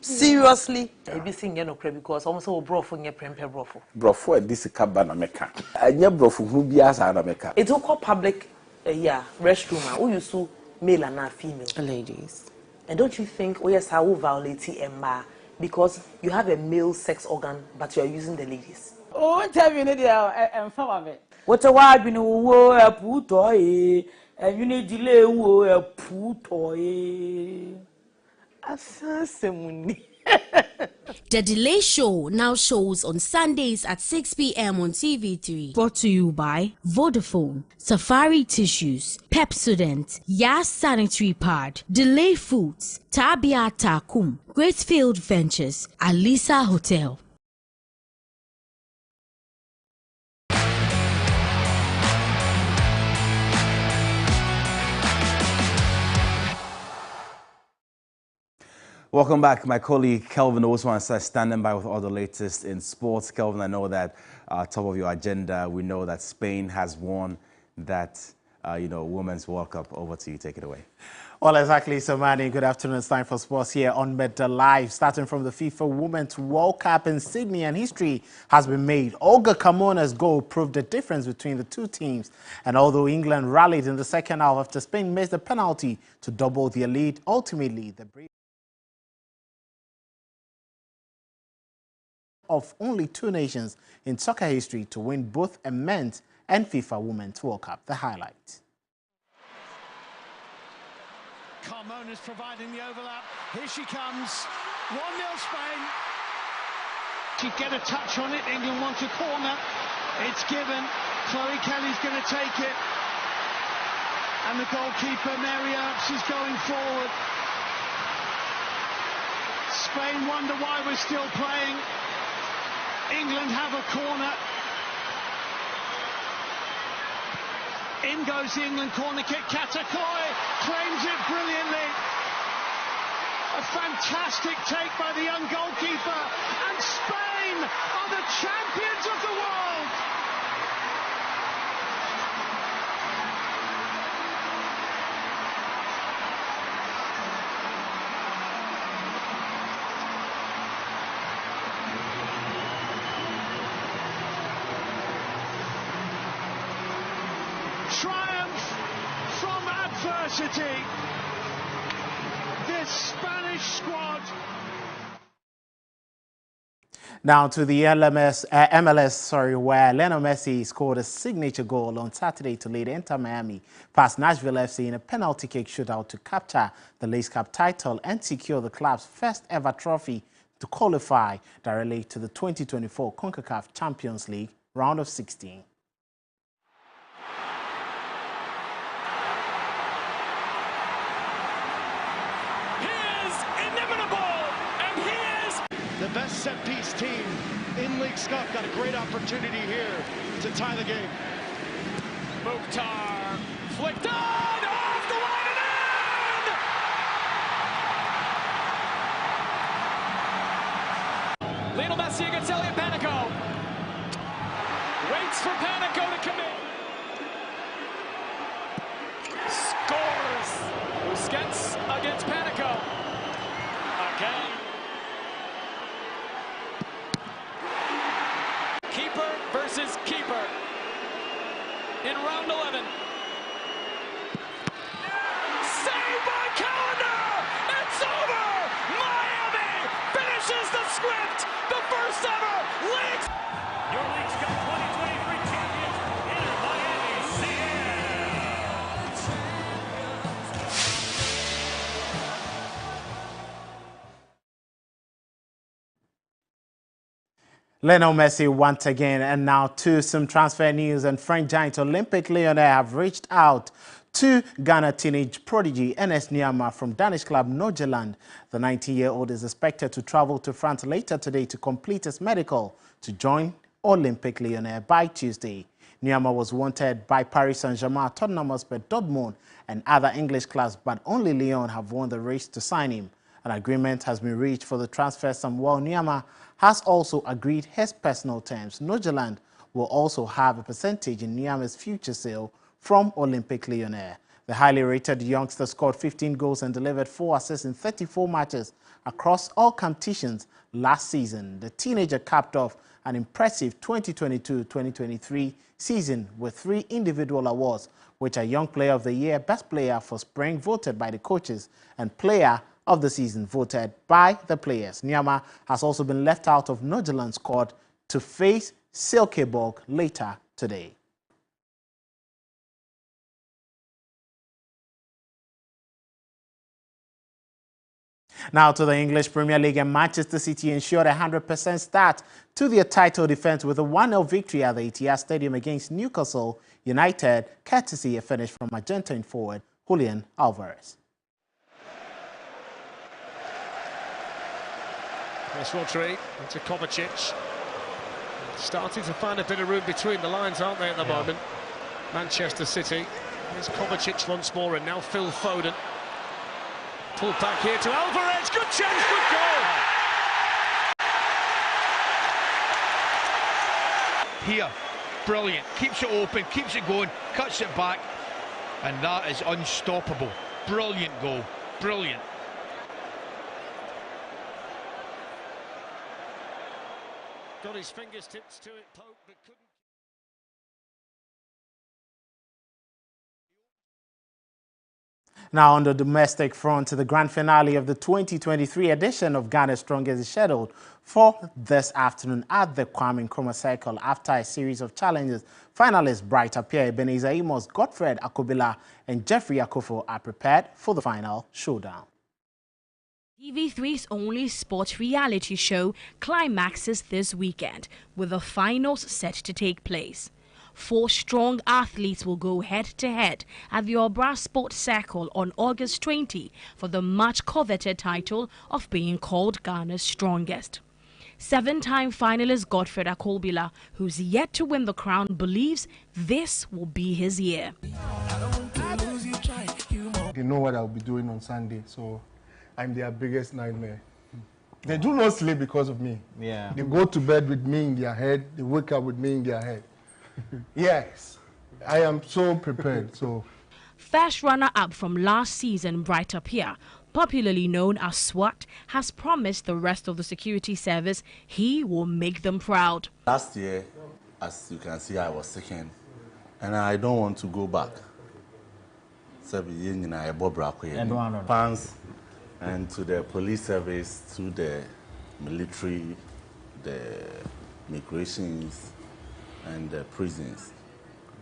Seriously? I be singing no credit because almost all brofu nye prempe brofu. Brofu e disi kabana meka. Anya brofu hubi asa na meka. It's all called public restroom. Who you so male and female? Ladies. And don't you think yes I will violate Emma because you have a male sex organ but you are using the ladies? Oh, tell me and follow it. What a word you know a putoy and you need delay a putoy. The Delay Show now shows on Sundays at 6 p.m. on TV3. Brought to you by Vodafone, Safari Tissues, Pepsodent, Yas Sanitary Pad, Delay Foods, Tabia Takum, Greatfield Ventures, Alisa Hotel. Welcome back. My colleague Kelvin Oswan is standing by with all the latest in sports. Kelvin, I know that top of your agenda, we know that Spain has won that Women's World Cup. Over to you. Take it away. Well, exactly, Samani. Good afternoon. It's time for sports here on Midday Live. Starting from the FIFA Women's World Cup in Sydney, and history has been made. Olga Carmona's goal proved the difference between the two teams. And although England rallied in the second half after Spain missed the penalty to double their lead, ultimately the of only 2 nations in soccer history to win both a men's and FIFA Women's World Cup. The highlight. Carmona's providing the overlap. Here she comes. 1-0 Spain. She'd get a touch on it. England wants a corner. It's given. Chloe Kelly's going to take it. And the goalkeeper, Mary Earps, is going forward. Spain wonder why we're still playing. England have a corner. In goes the England corner kick. Katakoi claims it brilliantly. A fantastic take by the young goalkeeper. And Spain are the champions of the world. triumph from adversity. This Spanish squad. Now to the MLS, where Lionel Messi scored a signature goal on Saturday to lead Inter Miami past Nashville FC in a penalty kick shootout to capture the Leagues Cup title and secure the club's first ever trophy to qualify directly to the 2024 CONCACAF Champions League round of 16. The best set-piece team in Leagues Cup got a great opportunity here to tie the game. Mukhtar flicked on, off the line and in! Lionel Messi against Elliot Panico. Waits for Panico to commit. Scores! Busquets against Panico. Again. Keeper versus keeper in round 11. Saved by Callender! It's over! Miami finishes the script! The first ever Leagues! Your Leagues Cup 2023 champions, Inter Miami Lionel Messi once again, and now to some transfer news. And French giant Olympique Lyonnais have reached out to Ghana teenage prodigy Ernest Nuamah from Danish club Nordsjælland. The 19-year-old is expected to travel to France later today to complete his medical to join Olympique Lyonnais by Tuesday. Nuamah was wanted by Paris Saint-Germain, Tottenham Hotspur, Dortmund and other English clubs, but only Lyon have won the race to sign him. An agreement has been reached for the transfer sum, while Nuamah has also agreed his personal terms. Nordsjælland will also have a percentage in Nuamah's future sale from Olympique Lyonnais. The highly rated youngster scored 15 goals and delivered 4 assists in 34 matches across all competitions last season. The teenager capped off an impressive 2022-2023 season with 3 individual awards, which are Young Player of the Year, Best Player for Spring voted by the coaches, and Player of the Season voted by the players. Nuamah has also been left out of Nordsjælland's squad to face Silkeborg later today. Now to the English Premier League, and Manchester City ensured a 100% start to their title defense with a 1-0 victory at the Etihad Stadium against Newcastle United, courtesy a finish from Argentine forward Julian Alvarez. It's Rodri into Kovacic. Starting to find a bit of room between the lines, aren't they, at the moment? Manchester City. Here's Kovacic once more, and now Phil Foden. Pulled back here to Alvarez. Good chance, good goal. Here, brilliant. Keeps it open, keeps it going, cuts it back, and that is unstoppable. Brilliant goal, brilliant. Got his fingertips to it, Pope, but couldn't. Now on the domestic front, the grand finale of the 2023 edition of Ghana's Strongest is scheduled for this afternoon at the Kwame Nkrumah Circle after a series of challenges. Finalists Bright Appear, Ebenezer Amos, Godfred Akobila and Jeffrey Akufo are prepared for the final showdown. TV3's only sports reality show climaxes this weekend, with the finals set to take place. 4 strong athletes will go head-to-head at the Obra Sports Circle on August 20 for the much-coveted title of being called Ghana's Strongest. 7-time finalist Godfred Akobila, who's yet to win the crown, believes this will be his year. They know what I'll be doing on Sunday, so I'm their biggest nightmare. They do not sleep because of me. Yeah. They go to bed with me in their head. They wake up with me in their head. Yes, I am so prepared. So, First runner-up from last season, Bright Appear, popularly known as SWAT, has promised the rest of the security service he will make them proud. Last year, as you can see, I was second. And I don't want to go back. Pants and to the police service, to the military, the migrations, and the prisons.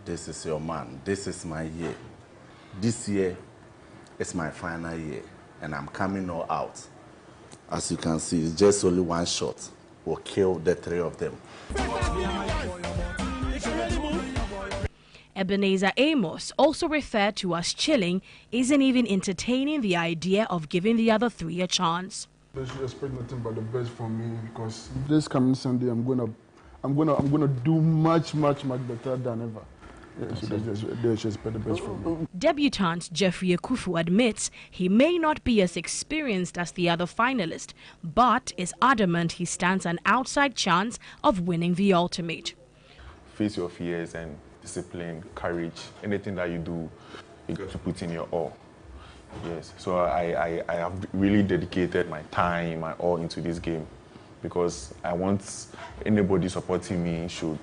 This is your man. This is my year. This year is my final year, and I'm coming all out. As you can see, it's just only one shot will kill the three of them. Ebenezer Amos, also referred to as chilling, isn't even entertaining the idea of giving the other three a chance. They should expect nothing but the best from me, because this coming Sunday I'm gonna do much better than ever. Yeah, so they should expect the best from me. Debutant Jeffrey Akufu admits he may not be as experienced as the other finalists, but is adamant he stands an outside chance of winning the ultimate. Face your fears and discipline, courage, anything that you do, you got to put in your all. Yes, so I have really dedicated my time, my all into this game, because I want anybody supporting me should,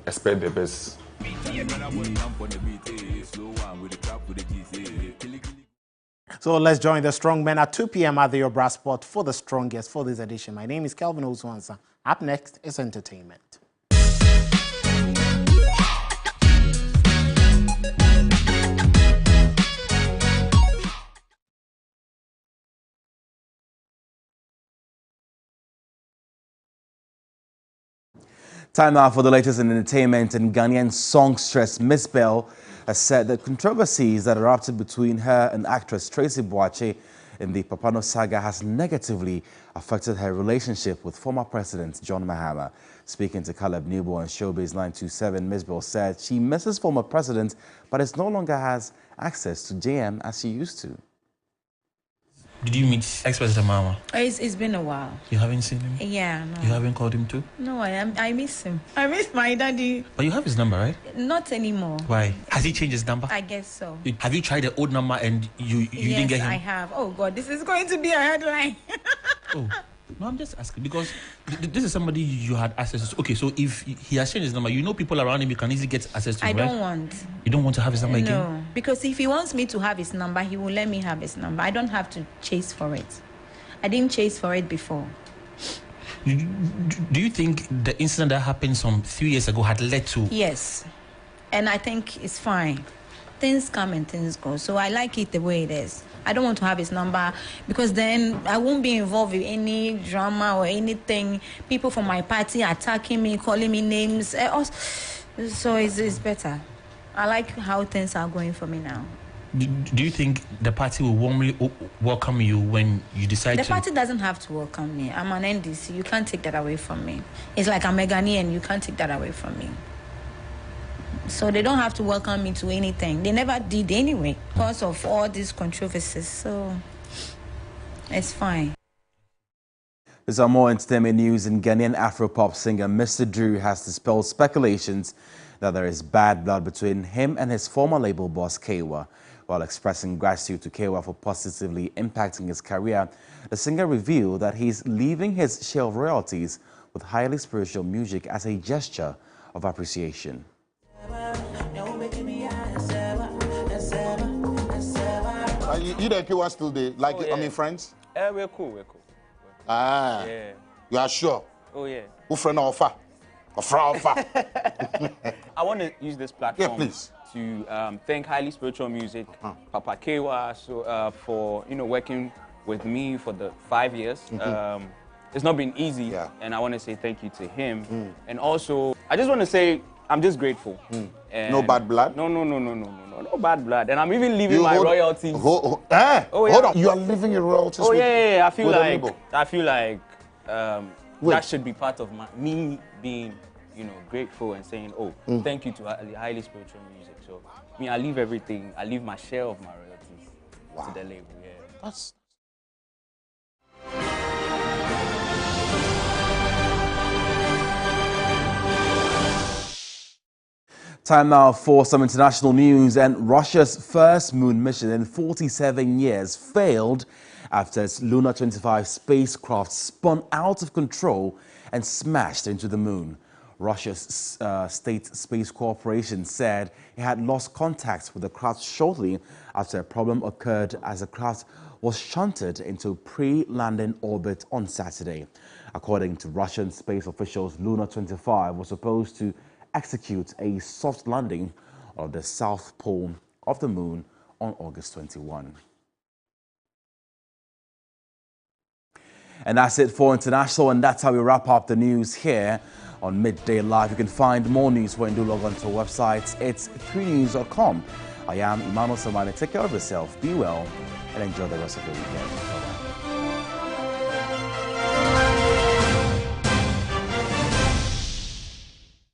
expect the best. So let's join the strong men at 2 p.m. at the Obra Sport for the strongest for this edition. My name is Kelvin Oswansa. Up next is entertainment. Time now for the latest in entertainment. And Ghanaian songstress Miss Bell has said that controversies that erupted between her and actress Tracy Boache in the Papano saga has negatively affected her relationship with former President John Mahama. Speaking to Caleb Nebo on Showbiz 927, Miss Bell said she misses former president, but no longer has access to JM as she used to. Did you meet ex-president Mahama? It's been a while. You haven't seen him? Yeah, no. You haven't called him too? No, I miss him. I miss my daddy. But you have his number, right? Not anymore. Why? Has he changed his number? I guess so. Have you tried the old number and you didn't get him? Yes, I have. Oh God, this is going to be a headline. Oh, no, I'm just asking because this is somebody you had access to. Okay, so if he has changed his number, you know people around him you can easily get access to, I right? don't want. You don't want to have his number again? No, because if he wants me to have his number, he will let me have his number. I don't have to chase for it. I didn't chase for it before. Do you think the incident that happened some 3 years ago had led to... Yes, and I think it's fine. Things come and things go, so I like it the way it is. I don't want to have his number because then I won't be involved with any drama or anything. People from my party attacking me, calling me names. So it's better. I like how things are going for me now. Do you think the party will warmly welcome you when you decide to... The party doesn't have to welcome me. I'm an NDC. You can't take that away from me. It's like I'm a Ghanaian. You can't take that away from me. So they don't have to welcome me to anything. They never did anyway because of all these controversies. So it's fine. There's some more entertainment news. In Ghanaian Afropop singer Mr. Drew has dispelled speculations that there is bad blood between him and his former label boss Kaywa. While expressing gratitude to Kaywa for positively impacting his career, the singer revealed that he's leaving his share of royalties with highly spiritual music as a gesture of appreciation. You and Kaywa still there? Like, oh, yeah. I mean, friends? We're cool, we're cool. Ah, yeah. You are sure? Oh, yeah. Who friend offer? I want to use this platform please. To thank Highly Spiritual Music, Papa Kaywa, for working with me for the 5 years. It's not been easy, and I want to say thank you to him. And also, I just want to say I'm just grateful. And no bad blood? No bad blood. And I'm even leaving my royalties. Hold on. You are leaving your royalties? Oh yeah. I feel like that should be part of me being, grateful and saying, thank you to Highly Spiritual Music. So, I leave everything. I leave my share of my royalties to the label. Yeah. That's... Time now for some international news. And Russia's first moon mission in 47 years failed after its Luna 25 spacecraft spun out of control and smashed into the moon. Russia's State Space Corporation said it had lost contact with the craft shortly after a problem occurred as the craft was shunted into pre-landing orbit on Saturday. According to Russian space officials, Luna 25 was supposed to execute a soft landing on the south pole of the moon on August 21. And that's it for international, and that's how we wrap up the news here on Midday Live. You can find more news when you log on to our website. It's 3news.com. I am Emmanuel Samani. Take care of yourself, be well, and enjoy the rest of your weekend.